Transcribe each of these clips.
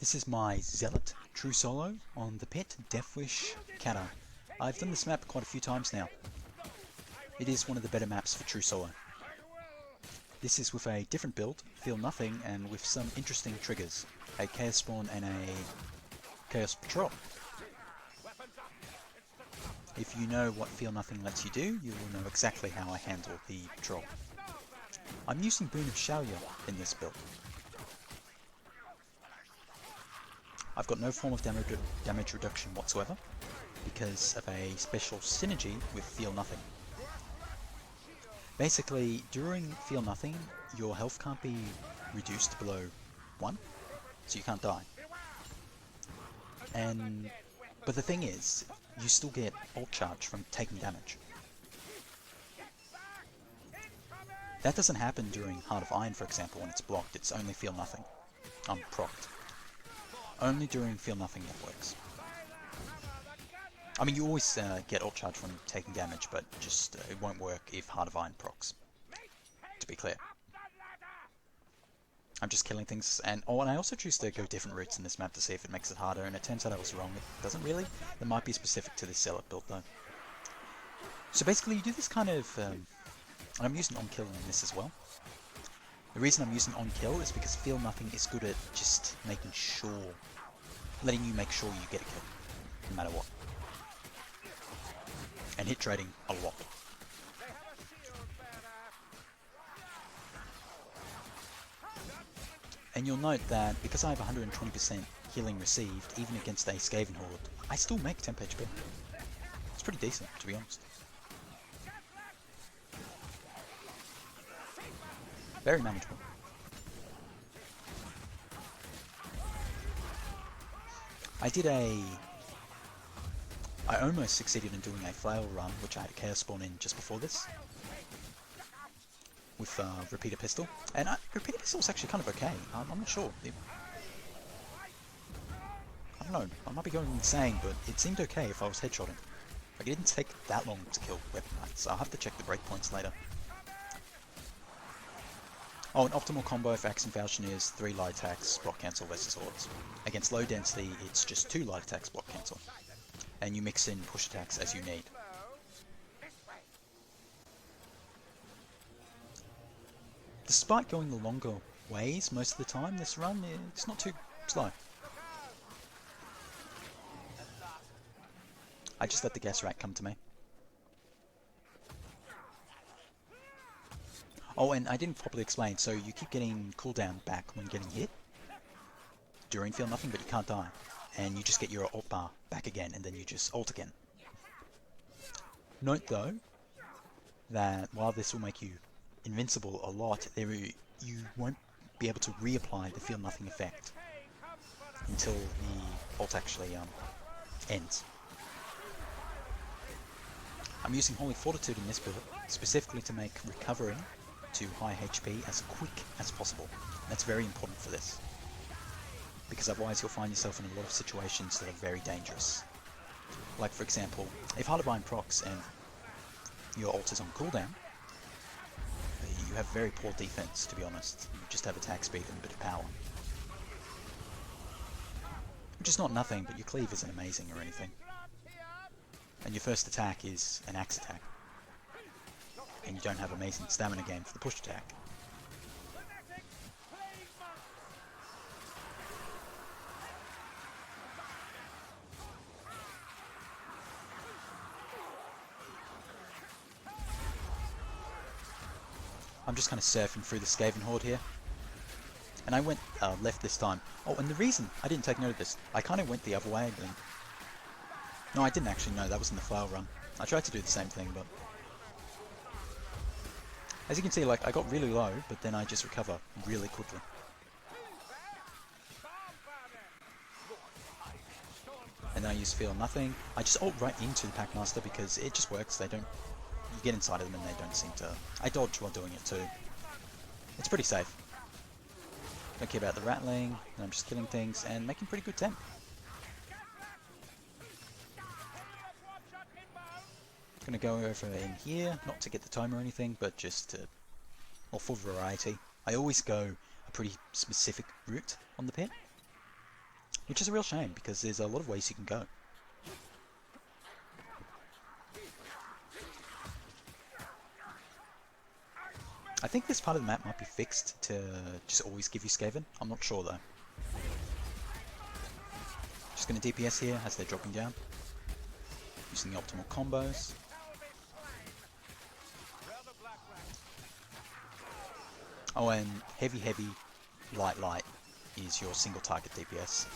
This is my Zealot true solo on the pit Deathwish Cata. I've done this map quite a few times now. It is one of the better maps for true solo. This is with a different build, Feel Nothing, and with some interesting triggers. A Chaos Spawn and a Chaos Patrol. If you know what Feel Nothing lets you do, you will know exactly how I handle the Patrol. I'm using Boon of Shaoya in this build. I've got no form of damage reduction whatsoever, because of a special synergy with Feel Nothing. Basically, during Feel Nothing, your health can't be reduced below 1, so you can't die. But the thing is, you still get ult charge from taking damage. That doesn't happen during Heart of Iron, for example, when it's blocked. It's only Feel Nothing. Procced. Only during Feel Nothing that works. I mean, you always get ult charge from taking damage, but just it won't work if Heart of Iron procs. To be clear. I'm just killing things, and I also choose to go different routes in this map to see if it makes it harder, and it turns out I was wrong. It doesn't really. It might be specific to this Zealot build, though. So basically, you do this kind of... and I'm using on-kill in this as well. The reason I'm using on-kill is because Feel Nothing is good at just making sure... letting you make sure you get a kill, no matter what. And hit trading a lot. And you'll note that because I have 120% healing received, even against a Skaven Horde, I still make temp HP. It's pretty decent, to be honest. Very manageable. I almost succeeded in doing a flail run, which I had a Chaos Spawn in just before this. With Repeater Pistol. And Repeater Pistol was actually kind of okay. I'm not sure. I don't know. I might be going insane, but it seemed okay if I was headshotting. Like, it didn't take that long to kill Weapon Knights. I'll have to check the breakpoints later. Oh, an optimal combo for Axe and Falchineers, 3 light attacks, block cancel versus Hordes. Against low density, it's just 2 light attacks, block cancel. And you mix in push attacks as you need. Despite going the longer ways most of the time, this run, it's not too slow. I just let the gas rat come to me. Oh, and I didn't properly explain, so you keep getting cooldown back when getting hit during Feel Nothing, but you can't die. And you just get your ult bar back again, and then you just ult again. Note though, that while this will make you invincible a lot, you won't be able to reapply the Feel Nothing effect until the ult actually ends. I'm using Holy Fortitude in this build, specifically to make recovering to high HP as quick as possible. That's very important for this, because otherwise you'll find yourself in a lot of situations that are very dangerous. Like, for example, if Heart of Iron procs and your ult is on cooldown, you have very poor defense, to be honest. You just have attack speed and a bit of power. Which is not nothing, but your cleave isn't amazing or anything. And your first attack is an axe attack. And you don't have amazing stamina gain for the push attack. I'm just kind of surfing through the Skaven Horde here. And I went left this time. Oh, and the reason I didn't take note of this, I kind of went the other way, I think. No, I didn't actually know, that was in the flail run. I tried to do the same thing, but... as you can see, like, I got really low, but then I just recover really quickly. And then I use Feel Nothing. I just ult right into the Packmaster because it just works. They don't... you get inside of them and they don't seem to... I dodge while doing it too. It's pretty safe. Don't care about the rattling, and I'm just killing things and making pretty good temp. Gonna go over in here, not to get the time or anything, but just to... or for variety. I always go a pretty specific route on the pit. which is a real shame because there's a lot of ways you can go. I think this part of the map might be fixed to just always give you Skaven. I'm not sure though. Just going to DPS here as they're dropping down, using the optimal combos. Oh, and heavy, light is your single target DPS.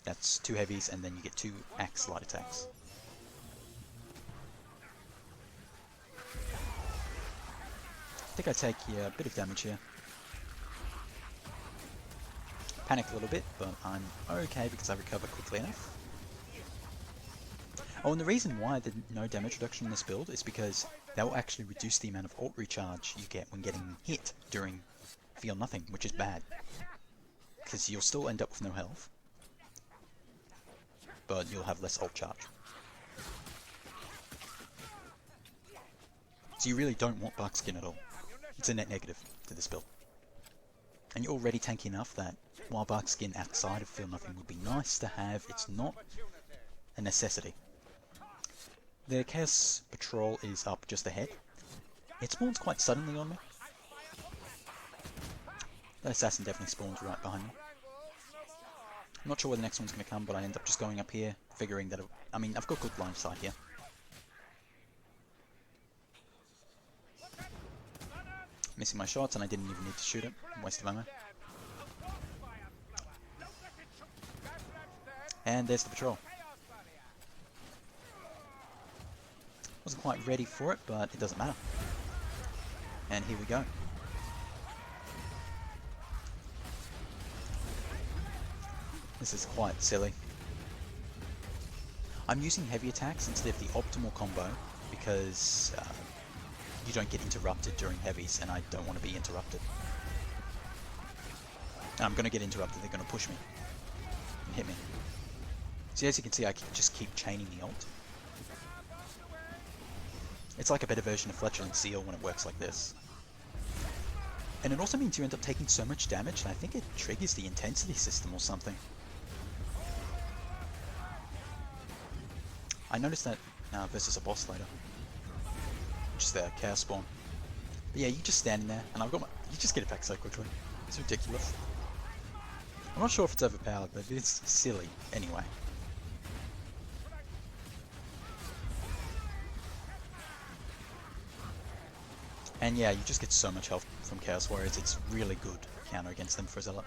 That's 2 heavies and then you get 2 axe light attacks. I think I take a bit of damage here. Panic a little bit, but I'm okay because I recover quickly enough. Oh, and the reason why there's no damage reduction in this build is because that will actually reduce the amount of ult recharge you get when getting hit during Feel Nothing, which is bad. Because you'll still end up with no health, but you'll have less ult charge. So you really don't want Bark Skin at all. It's a net negative to this build. And you're already tanky enough that while Bark Skin outside of Feel Nothing would be nice to have, it's not a necessity. The Chaos Patrol is up just ahead. It spawns quite suddenly on me. That assassin definitely spawns right behind me. I'm not sure where the next one's going to come, but I end up just going up here, figuring that... I mean, I've got good line of sight here. Missing my shots, and I didn't even need to shoot it. Waste of ammo. And there's the patrol. Wasn't quite ready for it, but it doesn't matter. And here we go. This is quite silly. I'm using heavy attacks instead of the optimal combo because you don't get interrupted during heavies, and I don't want to be interrupted. And I'm going to get interrupted, they're going to push me and hit me. So as you can see, I can just keep chaining the ult. It's like a better version of Fletcherling Seal when it works like this. And it also means you end up taking so much damage, and I think it triggers the intensity system or something. I noticed that versus a boss later. Just the Chaos Spawn. But yeah, you just standing there, and I've got my... You just get it back so quickly. It's ridiculous. I'm not sure if it's overpowered, but it's silly anyway. And yeah, you just get so much health from Chaos Warriors, it's really good counter against them for Zealot.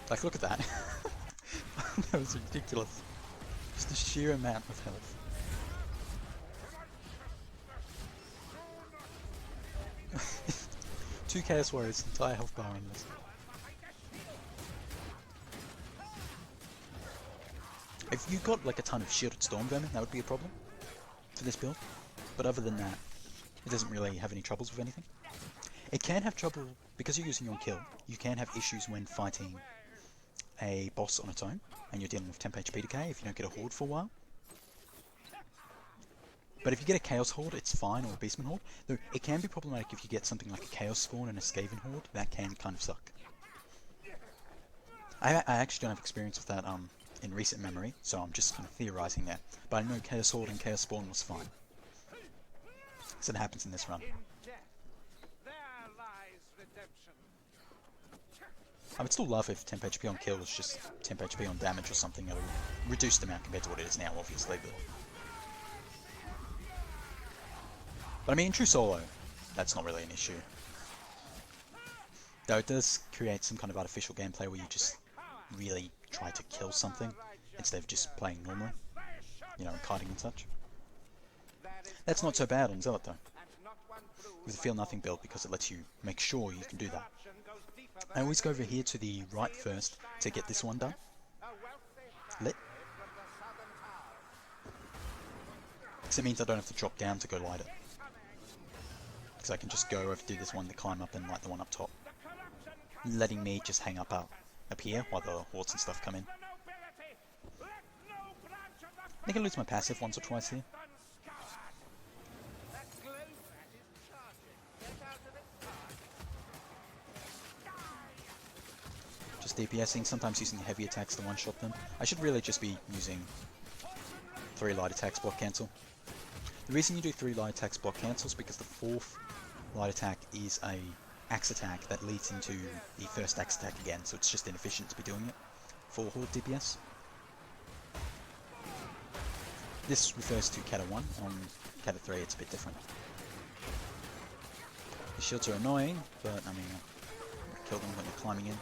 Like, look at that. That was ridiculous. Just the sheer amount of health. Two Chaos Warriors, entire health bar on this. If you got like a ton of shielded Storm Vermin, that would be a problem for this build. But other than that, it doesn't really have any troubles with anything. It can have trouble, because you're using your kill, you can have issues when fighting a boss on its own, and you're dealing with temp HP decay if you don't get a Horde for a while. But if you get a Chaos Horde, it's fine, or a Beastman Horde. Though it can be problematic if you get something like a Chaos Spawn and a Skaven Horde, that can kind of suck. I actually don't have experience with that in recent memory, so I'm just kind of theorising there. But I know Chaos Horde and Chaos Spawn was fine. So it happens in this run. I would still love if temp HP on kill was just temp HP on damage or something at a reduced amount compared to what it is now, obviously. But I mean, in true solo, that's not really an issue. Though it does create some kind of artificial gameplay where you just really try to kill something instead of just playing normally, you know, and kiting and such. That's not so bad on Zealot though, with a Feel Nothing build, because it lets you make sure you can do that. I always go over here to the right first to get this one done. Lit. Because it means I don't have to drop down to go light it. Because I can just go over to this one to climb up and light the one up top. Letting me just hang up here while the hordes and stuff come in. I think I lose my passive once or twice here. just DPSing, sometimes using heavy attacks to one-shot them. I should really just be using 3 light attacks block cancel. The reason you do 3 light attacks block cancel is because the 4th light attack is a axe attack that leads into the first axe attack again, so it's just inefficient to be doing it for Horde DPS. This refers to Cata 1, on Cata 3 it's a bit different. The shields are annoying, but I mean, kill them when they're climbing in.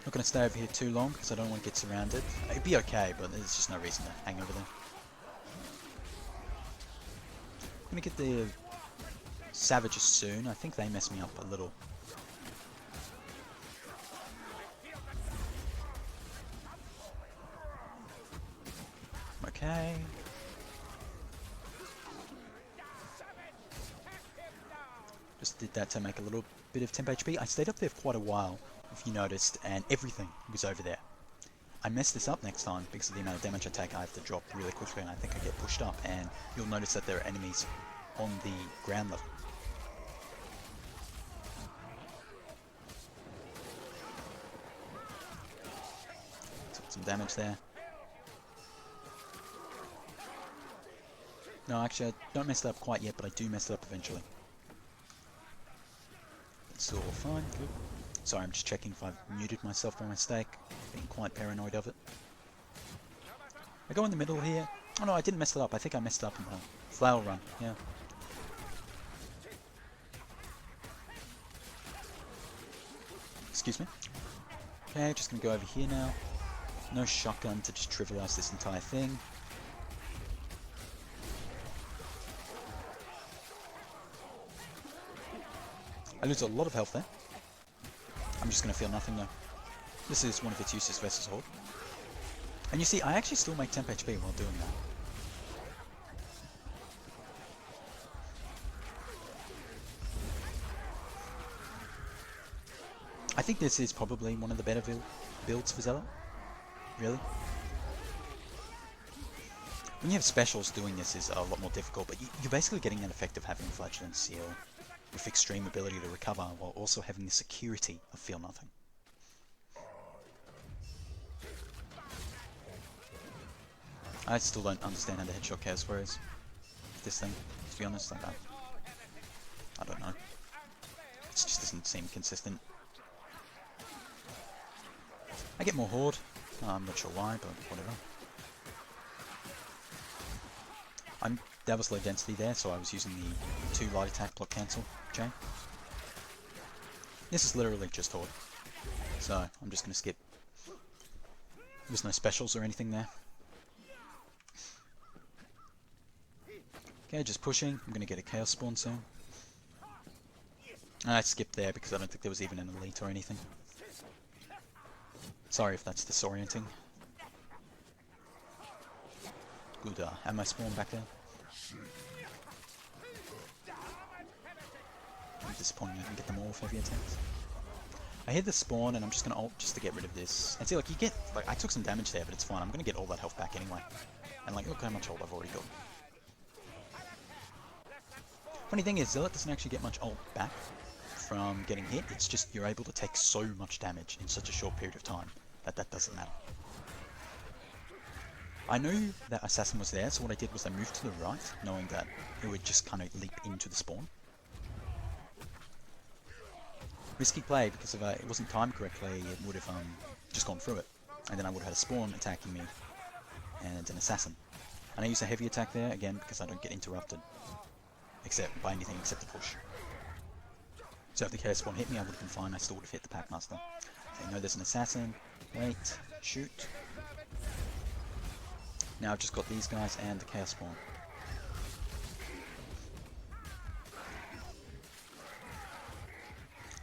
Not going to stay over here too long because I don't want to get surrounded. It'd be okay, but there's just no reason to hang over there. I'm going to get the Savages soon. I think they mess me up a little. Okay. Just did that to make a little bit of temp HP. I stayed up there for quite a while, if you noticed, and everything was over there. I messed this up next time because of the amount of damage I take. I have to drop really quickly and I think I get pushed up, and you'll notice that there are enemies on the ground level. Took some damage there. No, actually, I don't mess it up quite yet, but I do mess it up eventually. It's all fine. Good. Sorry, I'm just checking if I've muted myself by mistake. Being quite paranoid of it. I go in the middle here. Oh no, I didn't mess it up. I think I messed up in the flail run. Yeah. Excuse me. Okay, just gonna go over here now. No shotgun to just trivialize this entire thing. I lose a lot of health there. I'm just going to feel nothing though. This is one of its uses versus Horde. And you see, I actually still make temp HP while doing that. I think this is probably one of the better builds for Zealot. Really. When you have specials, doing this is a lot more difficult, but you're basically getting that effect of having Flagellant Seal with extreme ability to recover, while also having the security of Feel Nothing. I still don't understand how the headshot chaos is. This thing, to be honest, like I don't know. It just doesn't seem consistent. I get more Horde. I'm not sure why, but whatever. That was low density there, so I was using the 2 light attack block cancel chain. This is literally just Horde, so I'm just going to skip. There's no specials or anything there. Okay, just pushing. I'm going to get a chaos spawn soon. And I skipped there because I don't think there was even an elite or anything. Sorry if that's disorienting. Good ammo spawn back there. I'm disappointed I can get them all with heavy attacks. I hit the spawn and I'm just going to ult just to get rid of this. And see, like, you get, like, I took some damage there, but it's fine. I'm going to get all that health back anyway. And, like, look how much ult I've already got. Funny thing is, Zealot doesn't actually get much ult back from getting hit. It's just you're able to take so much damage in such a short period of time that doesn't matter. I knew that Assassin was there, so what I did was I moved to the right, knowing that it would just kind of leap into the spawn. Risky play, because if it wasn't timed correctly, it would have just gone through it. And then I would have had a spawn attacking me, and an Assassin. And I use a heavy attack there, again, because I don't get interrupted by anything except the push. So if the chaos spawn hit me, I would have been fine, I still would have hit the Packmaster. Okay, no, there's an Assassin. Wait, shoot. Now I've just got these guys and the chaos spawn.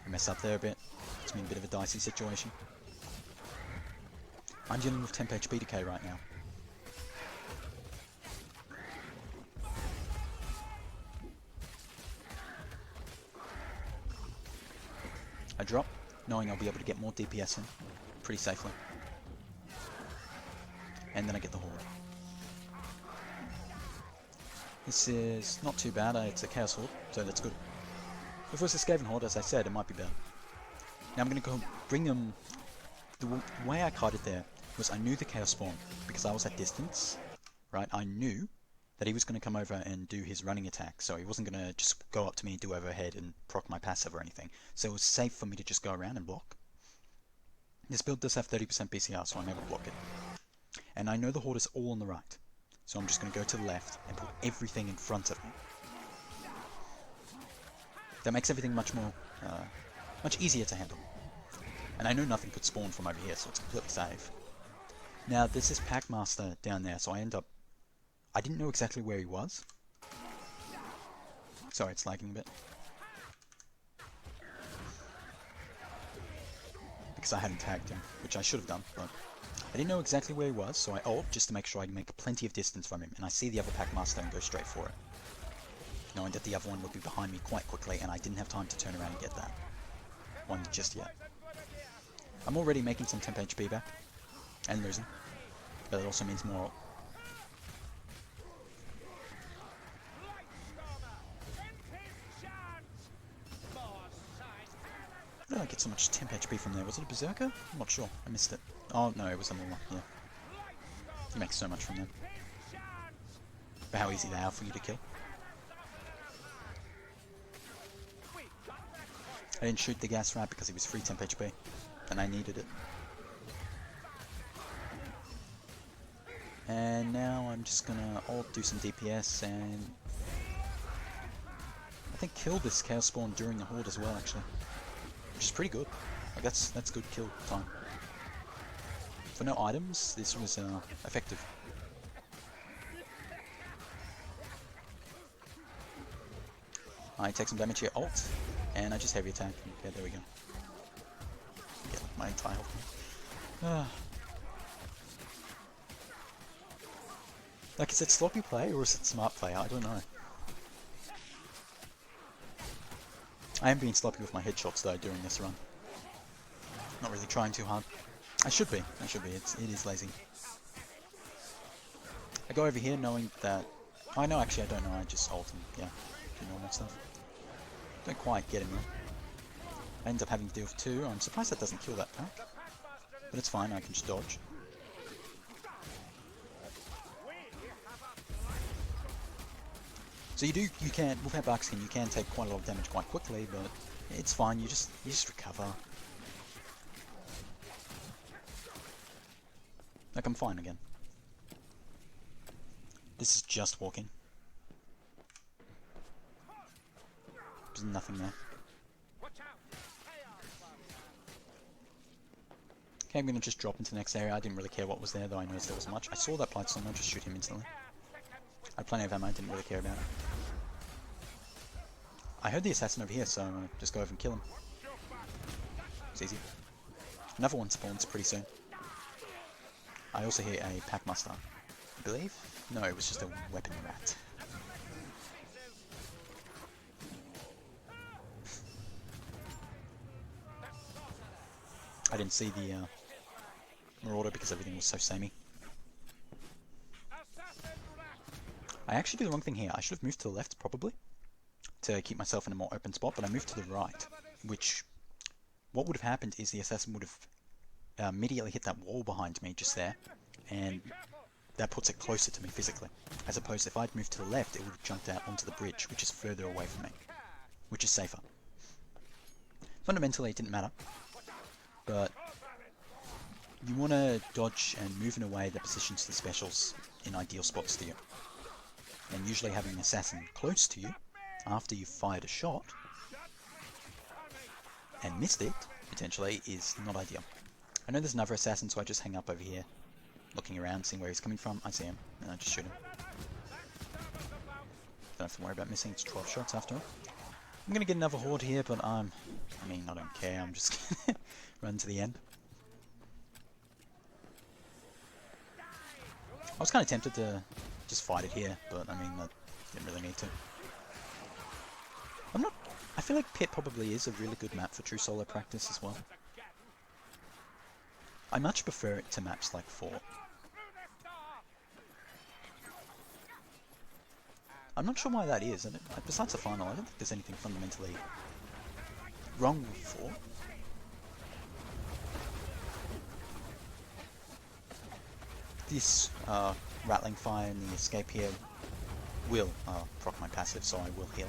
I mess up there a bit. It's been a bit of a dicey situation. I'm dealing with temp HP decay right now. I drop, knowing I'll be able to get more DPS in pretty safely. And then I get the Horde. This is not too bad. It's a Chaos Horde, so that's good. If it was a Skaven Horde, as I said, it might be bad. Now I'm going to go bring them... The way I carded there was I knew the Chaos Spawn, because I was at distance, right? I knew that he was going to come over and do his running attack, so he wasn't going to just go up to me and do overhead and proc my passive or anything. So it was safe for me to just go around and block. This build does have 30% BCR, so I'm able to block it. And I know the Horde is all on the right, so I'm just going to go to the left and put everything in front of me. That makes everything much easier to handle. And I know nothing could spawn from over here, so it's completely safe. Now, there's this Packmaster down there, so I didn't know exactly where he was. Sorry, it's lagging a bit. Because I hadn't tagged him, which I should have done, but I didn't know exactly where he was, so I ult just to make sure I make plenty of distance from him, and I see the other Packmaster and go straight for it. Knowing that the other one would be behind me quite quickly, and I didn't have time to turn around and get that one just yet. I'm already making some temp HP back, and losing, but it also means more ult. Where did I get so much temp HP from there? Was it a Berserker? I'm not sure. I missed it. Oh, no, it was another one, yeah. You make so much from them. But how easy they are for you to kill. I didn't shoot the gas rat because he was free temp HP, and I needed it. And now I'm just gonna ult, do some DPS, and I think kill this Chaos Spawn during the Horde as well, actually. Which is pretty good. Like that's good kill time. For no items, this was effective. I take some damage here, ult, and I just heavy attack. Okay, there we go. Get my entire health. Like, is it sloppy play or is it smart play? I don't know. I am being sloppy with my headshots though during this run. Not really trying too hard. I should be. It is lazy. I go over here knowing that... Oh, no, actually I don't know. I just ult and, yeah, do normal stuff. Don't quite get him though. I end up having to deal with two. I'm surprised that doesn't kill that pack. But it's fine, I can just dodge. So you can, with that bark skin, you can take quite a lot of damage quite quickly, but it's fine, you just recover. Like, I'm fine again. This is just walking. There's nothing there. Okay, I'm gonna just drop into the next area. I didn't really care what was there, though I noticed there was much. I saw that Blightstone, I'll just shoot him instantly. I had plenty of ammo, I didn't really care about it. I heard the assassin over here, so just go over and kill him. It's easy. Another one spawns pretty soon. I also hear a Packmaster, I believe? No, it was just a weapon rat. I didn't see the Marauder because everything was so samey. I actually did the wrong thing here. I should have moved to the left, probably, to keep myself in a more open spot, but I moved to the right, which... What would have happened is the assassin would have immediately hit that wall behind me, just there, and that puts it closer to me physically. As opposed to if I'd moved to the left, it would have jumped out onto the bridge, which is further away from me, which is safer. Fundamentally, it didn't matter, but you want to dodge and move in a way that positions the specials in ideal spots to you. And usually having an assassin close to you, after you've fired a shot, and missed it, potentially, is not ideal. I know there's another assassin, so I just hang up over here, looking around, seeing where he's coming from. I see him, and I just shoot him. Don't have to worry about missing, it's 12 shots after all. I'm gonna get another horde here, but I don't care, I'm just gonna run to the end. I was kind of tempted to just fight it here, but I didn't really need to. I feel like Pit probably is a really good map for true solo practice as well. I much prefer it to maps like 4. I'm not sure why that is, and besides the final, I don't think there's anything fundamentally wrong with 4. This rattling fire and the escape here will proc my passive, so I will heal.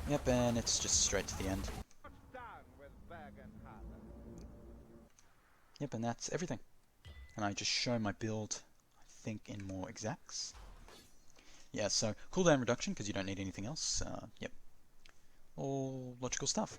Yep, and it's just straight to the end. Yep, and that's everything. And I just show my build, I think, in more exacts. Yeah, so cooldown reduction, because you don't need anything else. Yep. All logical stuff.